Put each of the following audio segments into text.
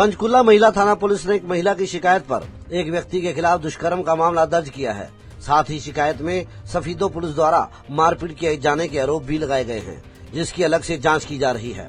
पंचकुला महिला थाना पुलिस ने एक महिला की शिकायत पर एक व्यक्ति के खिलाफ दुष्कर्म का मामला दर्ज किया है। साथ ही शिकायत में सफीदो पुलिस द्वारा मारपीट किए जाने के आरोप भी लगाए गए हैं, जिसकी अलग से जांच की जा रही है।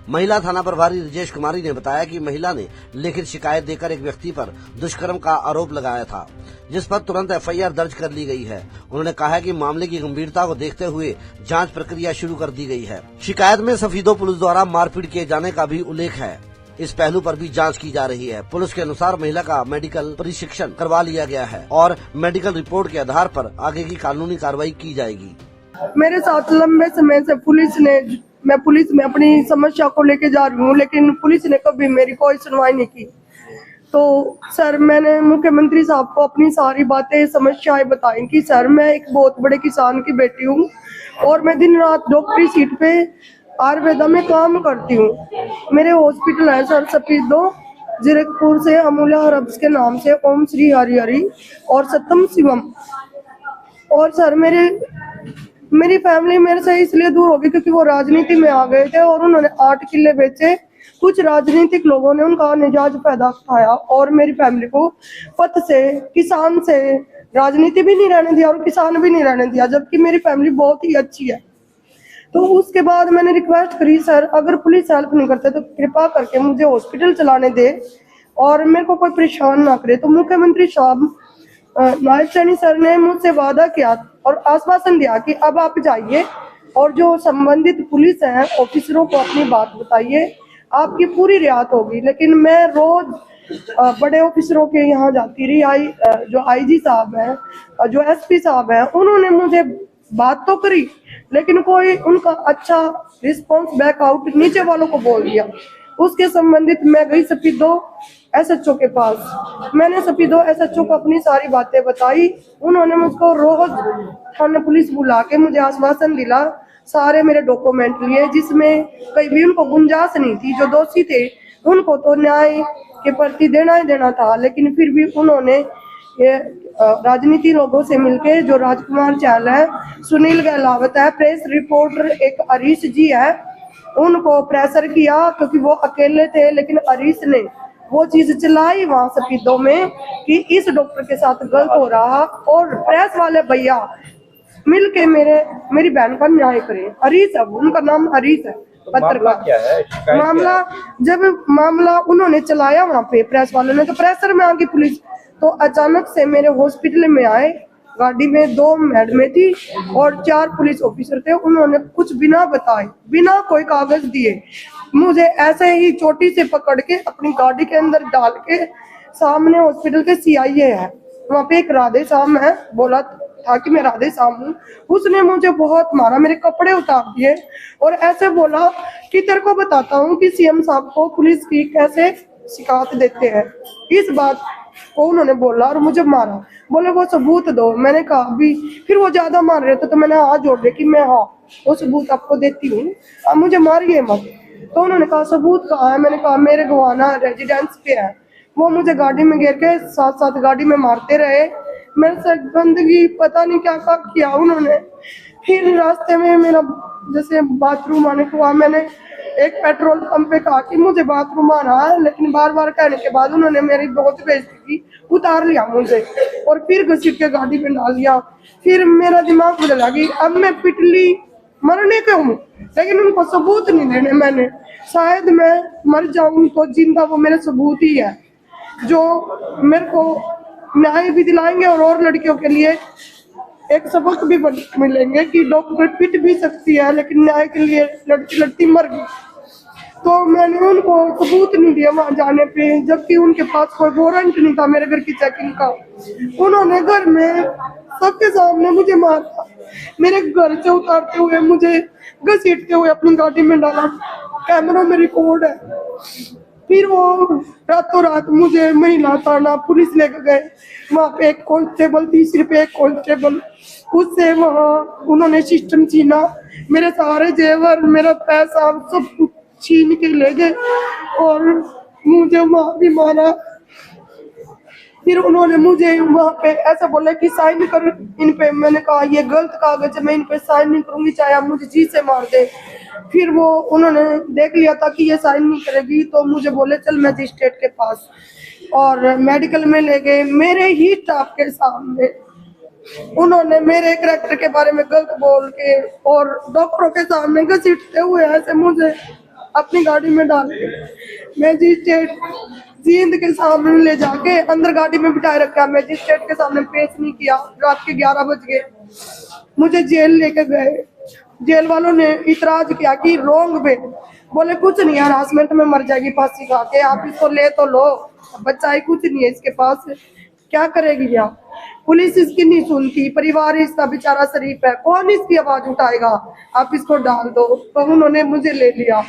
महिला थाना प्रभारी राजेश कुमारी ने बताया कि महिला ने लिखित शिकायत देकर एक व्यक्ति पर दुष्कर्म का आरोप लगाया था, जिस पर तुरंत एफआईआर दर्ज कर ली गई है। उन्होंने कहा कि मामले की गंभीरता को देखते हुए जांच प्रक्रिया शुरू कर दी गई है। शिकायत में सफीदो पुलिस द्वारा मारपीट किए जाने का भी उल्लेख है। इस पहलू पर भी जांच की जा रही है। पुलिस के अनुसार महिला का मेडिकल प्रशिक्षण करवा लिया गया है और मेडिकल रिपोर्ट के आधार पर आगे की कानूनी कार्रवाई की जाएगी। मेरे साथ लंबे समय से मैं पुलिस में अपनी समस्या को लेके जा रही हूँ, लेकिन पुलिस ने कभी मेरी कोई सुनवाई नहीं की। तो सर, मैंने मुख्यमंत्री साहब को अपनी सारी बातें समस्याएं बताई कि सर, मैं एक बहुत बड़े किसान की बेटी हूँ और मैं दिन रात डॉक्टरी सीट पे आयुर्वेदा में काम करती हूँ। मेरे हॉस्पिटल है सर सफीदो, जीरकपुर से अमूल्य हर्ब्स के नाम से ओम श्री हरि हरि और सत्यम शिवम। और सर, मेरी फैमिली मेरे से इसलिए दूर हो गई क्योंकि वो राजनीति में आ गए थे और उन्होंने 8 किले बेचे। कुछ राजनीतिक लोगों ने उनका निजात फायदा उठाया और मेरी फैमिली को पथ से, किसान से राजनीति भी नहीं रहने दिया और किसान भी नहीं रहने दिया, जबकि मेरी फैमिली बहुत ही अच्छी है। तो उसके बाद मैंने रिक्वेस्ट करी, सर अगर पुलिस हेल्प नहीं करते तो कृपा करके मुझे हॉस्पिटल चलाने दे और मेरे को कोई परेशान ना करे। तो मुख्यमंत्री साहब नायब सैनी सर ने मुझसे वादा किया और आश्वासन दिया कि अब आप जाइए और जो संबंधित पुलिस है ऑफिसरों को अपनी बात बताइए, आपकी पूरी रियायत होगी। लेकिन मैं रोज बड़े ऑफिसरों के यहाँ जाती रही। जो आईजी साहब हैं, जो एसपी साहब हैं, उन्होंने मुझे बात तो करी लेकिन कोई उनका अच्छा रिस्पॉन्स बैकआउट नीचे वालों को बोल दिया। उसके संबंधित मैं गई सफीदो एसएचओ के पास। मैंने सफीदो एसएचओ को अपनी सारी बातें बताई। उन्होंने मुझको रोज थाना पुलिस बुला के मुझे आश्वासन दिला, सारे मेरे डॉक्यूमेंट लिए, जिसमें कहीं भी उनको गुंजाइश नहीं थी। जो दोषी थे उनको तो न्याय के प्रति देना ही देना था, लेकिन फिर भी उन्होंने ये राजनीति लोगों से मिलके, जो राजकुमार चाल है, सुनील गहलावत है, प्रेस रिपोर्टर एक हरीश जी है, उनको प्रेशर किया क्योंकि वो अकेले थे। लेकिन हरीश ने वो चीज चलाई वहां सफीदों में कि इस डॉक्टर के साथ गलत हो रहा और प्रेस वाले भैया मिलके मेरी बहन का न्याय करें। हरीश है, उनका नाम हरीश है, पत्रकार। मामला उन्होंने चलाया वहां पे प्रेस वालों ने, तो प्रेशर में आ गई पुलिस। तो अचानक से मेरे हॉस्पिटल में आए, गाड़ी में 2 मैडमें थी और 4 पुलिस ऑफिसर थे। उन्होंने कुछ बिना बताए, बिना कोई कागज दिए मुझे ऐसे ही चोटी से पकड़ के अपनी गाड़ी के अंदर डाल के, सामने हॉस्पिटल के सीआईए है, वहाँ पे एक राधे श्याम है, बोला था कि मैं राधे श्याम हूँ। उसने मुझे बहुत मारा, मेरे कपड़े उतार दिए और ऐसे बोला कि तेरे को बताता हूँ कि सीएम साहब को पुलिस की कैसे शिकायत देते हैं। इस बात को उन्होंने बोला और मुझे मारा। बोले वो सबूत दो। मैंने कहा अभी, फिर वो ज्यादा मार रहे थे तो मैंने हाथ जोड़ दिया कि मैं हाँ वो सबूत आपको देती हूँ, अब मुझे मारिए मत। तो उन्होंने कहा सबूत कहाँ है? मैंने कहा मेरे गवाना रेजिडेंस पे है। वो मुझे गाड़ी में घेर के साथ गाड़ी में मारते रहे। मेरे से गंदगी पता नहीं क्या किया उन्होंने। फिर रास्ते में मेरा जैसे बाथरूम आने को हुआ, मैंने एक पेट्रोल पंप पे कहा कि मुझे बाथरूम आना है, लेकिन बार बार कहने के बाद उन्होंने मेरी बहुत बेइज्जती की, उतार लिया मुझे और फिर घसीट के गाड़ी में डाल दिया। फिर मेरा दिमाग बदल गया, अब मैं पिटली मरने के हूँ, लेकिन उनको सबूत नहीं देने। मैंने शायद मैं मर जाऊं तो जिंदा वो मेरे सबूत ही है, जो मेरे को न्याय भी दिलाएंगे और लड़कियों के लिए एक सबक भी मिलेंगे कि डॉक्टर पिट भी सकती है, लेकिन न्याय के लिए लड़ती मर गई। तो मैंने उनको सबूत नहीं दिया वहां जाने पे, जबकि उनके पास कोई वारंट नहीं था मेरे घर की चेकिंग का। उन्होंने घर में सबके सामने मुझे मारा, मेरे घर से उतारते हुए, मुझे घसीटते हुए अपनी गाड़ी में डाला। कैमरों में रिकॉर्ड है। फिर वो रातों रात मुझे महिला थाना पुलिस लेकर गए। वहाँ पे एक कांस्टेबल थी, सिर्फ एक कांस्टेबल, उससे वहाँ उन्होंने सिस्टम छीना, मेरे सारे जेवर, मेरा पैसा सब कुछ छीन के ले गए और मुझे वहाँ भी मारा। फिर उन्होंने मुझे वहाँ पे ऐसा बोला कि साइन कर इन पे। मैंने कहा ये गलत कागज है, मैं इन पे साइन नहीं करूंगी, चाहे आप मुझे जी से मार दे। फिर वो उन्होंने देख लिया था कि ये साइन नहीं करेगी, तो मुझे बोले चल मजिस्ट्रेट के पास, और मेडिकल में ले गए। मेरे ही स्टाफ के सामने उन्होंने मेरे कैरेक्टर के बारे में गलत बोल के और डॉक्टरों के सामने घसीटते हुए ऐसे मुझे अपनी गाड़ी में डाल के मजिस्ट्रेट जींद के सामने ले जाके अंदर गाड़ी में बिठाए रखा। मजिस्ट्रेट के सामने पेश नहीं किया। रात के 11 बज गए, मुझे जेल लेके गए। जेल वालों ने इतराज किया कि रोंग पे, बोले कुछ नहीं, हरासमेंट में मर जाएगी फांसी खा के, आप इसको ले तो लो, बच्चा ही कुछ नहीं है इसके पास, क्या करेगी आप। पुलिस इसकी नहीं सुनती, परिवार इसका बेचारा शरीफ है, कौन इसकी आवाज उठाएगा, आप इसको डाल दो। तो उन्होंने मुझे ले लिया।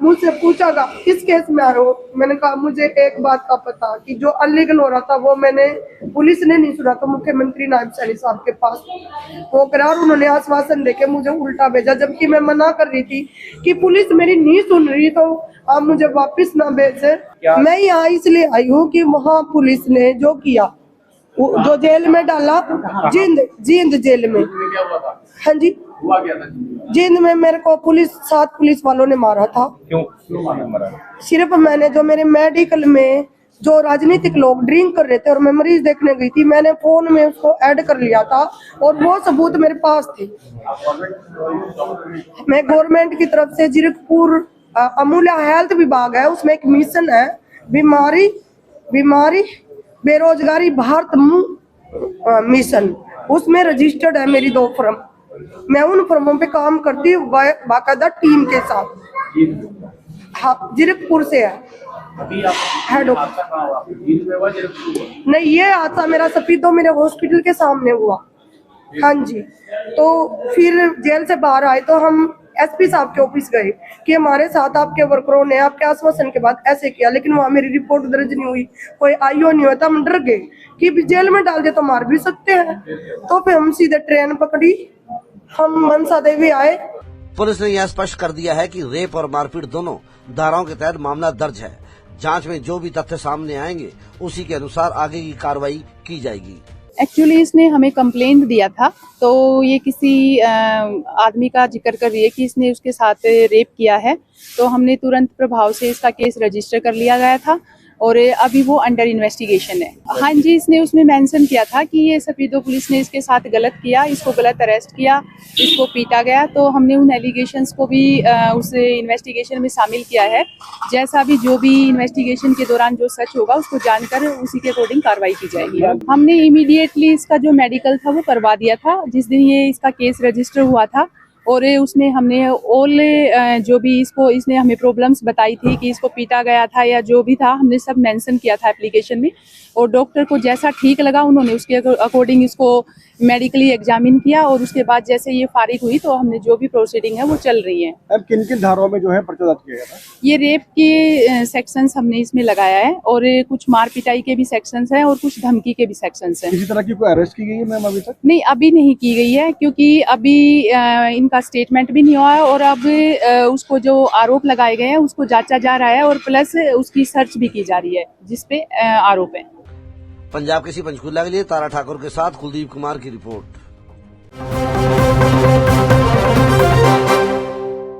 मुझसे पूछागा किस केस में आए हो। मैंने कहा मुझे एक बात का पता कि जो अनलीगल हो रहा था वो मैंने, पुलिस ने नहीं सुना, तो मुख्यमंत्री नायब सैनी साहब के पास वो करार, उन्होंने आश्वासन देके मुझे उल्टा भेजा, जबकि मैं मना कर रही थी कि पुलिस मेरी नहीं सुन रही, तो आप मुझे वापस ना भेजे। मैं यहाँ इसलिए आई हूँ कि वहाँ पुलिस ने जो किया, जो जेल में डाला, जींद जेल में। हाँ जी, जींद में मेरे को 7 पुलिस वालों ने मारा था। क्यों मारा? सिर्फ मैंने जो मेरे मेडिकल में जो राजनीतिक लोग ड्रिंक कर रहे थे और मैं मरीज देखने गई थी, मैंने फोन में उसको ऐड कर लिया था और वो सबूत मेरे पास थे। मैं गवर्नमेंट की तरफ से जीरकपुर अमूल्य हेल्थ विभाग है, उसमें एक मिशन है बीमारी बेरोजगारी भारत मिशन, उसमें रजिस्टर्ड है मेरी 2 फर्म। मैं उन फर्मों पे काम करती हूँ बाकायदा टीम के साथ। हाँ, जीरकपुर से है। हेड नहीं, ये हादसा मेरा सफीदो मेरे हॉस्पिटल के सामने हुआ। हाँ जी, तो फिर जेल से बाहर आए तो हम एसपी साहब के ऑफिस गए कि हमारे साथ आपके वर्करों ने आपके आश्वासन के बाद ऐसे किया, लेकिन वहाँ मेरी रिपोर्ट दर्ज नहीं हुई, कोई आईओ नहीं हुआ। तो हम डर गए कि जेल में डाल दे तो मार भी सकते हैं। तो फिर हम सीधे ट्रेन पकड़ी, हम मनसा देवी आए। पुलिस ने यह स्पष्ट कर दिया है कि रेप और मारपीट दोनों धाराओं के तहत मामला दर्ज है। जांच में जो भी तथ्य सामने आएंगे उसी के अनुसार आगे की कार्रवाई की जाएगी। एक्चुअली इसने हमें कंप्लेंट दिया था, तो ये किसी आदमी का जिक्र कर रही है कि इसने उसके साथ रेप किया है, तो हमने तुरंत प्रभाव से इसका केस रजिस्टर कर लिया गया था और अभी वो अंडर इन्वेस्टिगेशन है। हाँ जी, इसने उसमें मेंशन किया था कि ये सफीदो पुलिस ने इसके साथ गलत किया, इसको गलत अरेस्ट किया, इसको पीटा गया, तो हमने उन एलिगेशंस को भी उस इन्वेस्टिगेशन में शामिल किया है। जैसा भी जो भी इन्वेस्टिगेशन के दौरान जो सच होगा उसको जानकर उसी के अकॉर्डिंग कार्रवाई की जाएगी। हमने इमीडिएटली इसका जो मेडिकल था वो करवा दिया था जिस दिन ये इसका केस रजिस्टर हुआ था, और उसमें हमने ऑल जो भी इसने हमें प्रॉब्लम्स बताई थी कि इसको पीटा गया था या जो भी था, हमने सब मेंशन किया था एप्लीकेशन में, और डॉक्टर को जैसा ठीक लगा उन्होंने उसके अकॉर्डिंग इसको मेडिकली एग्जामिन किया, और उसके बाद जैसे ये फारिग हुई तो हमने जो भी प्रोसीडिंग है वो चल रही है। अब किन किन धाराओं में जो है पर्चा दर्ज किया गया था? ये रेप के सेक्शंस हमने इसमें लगाया है, और कुछ मार पिटाई के भी सेक्शंस हैं और कुछ धमकी के भी सेक्शंस हैं। किसी तरह की कोई अरेस्ट की गई है मैम अभी तक? नहीं, अभी नहीं की गई है, क्योंकि अभी इनका स्टेटमेंट भी नहीं हुआ है, और अब उसको जो आरोप लगाए गए हैं उसको जांचा जा रहा है, और प्लस उसकी सर्च भी की जा रही है जिसपे आरोप है। पंजाब केसरी पंचकूला के लिए तारा ठाकुर के साथ कुलदीप कुमार की रिपोर्ट।